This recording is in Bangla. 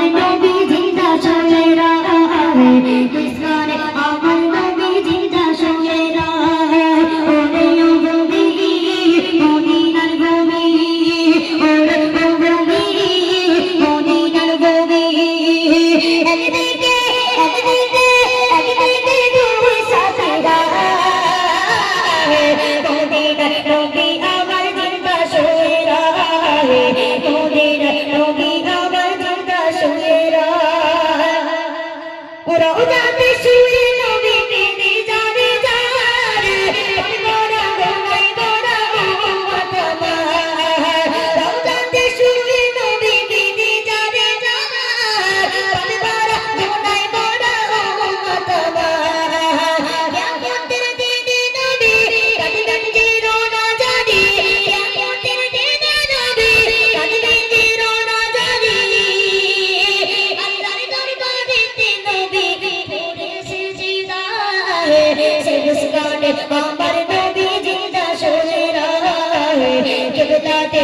আমার নবী জিন্দা শুয়ে রাহে ইসকানে আমার নবী জিন্দা শুয়ে রাহে ওরে ও নবী মদিনার নবী ওরে ও নবী মদিনার নবী একদিকে দুই সাথীরা মদিনার নবী আমার জিন্দা শুয়ে রাহে মদিনার নবী আমার জিন্দা শুয়ে রাহে রওজাতে শুয়ে নবী বিবি জানে জারে বড় গোনাই বড় উম্মত আমার রওজাতে শুয়ে নবী বিবি জানে জারে বড় গোনাই বড় উম্মত আমার কিয়ামতের দিনে নবী কাঁদবেন জিরোনা জানি কিয়ামতের দিনে নবী কাঁদবেন জিরোনা জানি আল্লাহর দরবারেতে নবী করে সিজদায় সিজদাতে আমার নবী জিন্দা শুয়ে রাহে কিবলাতে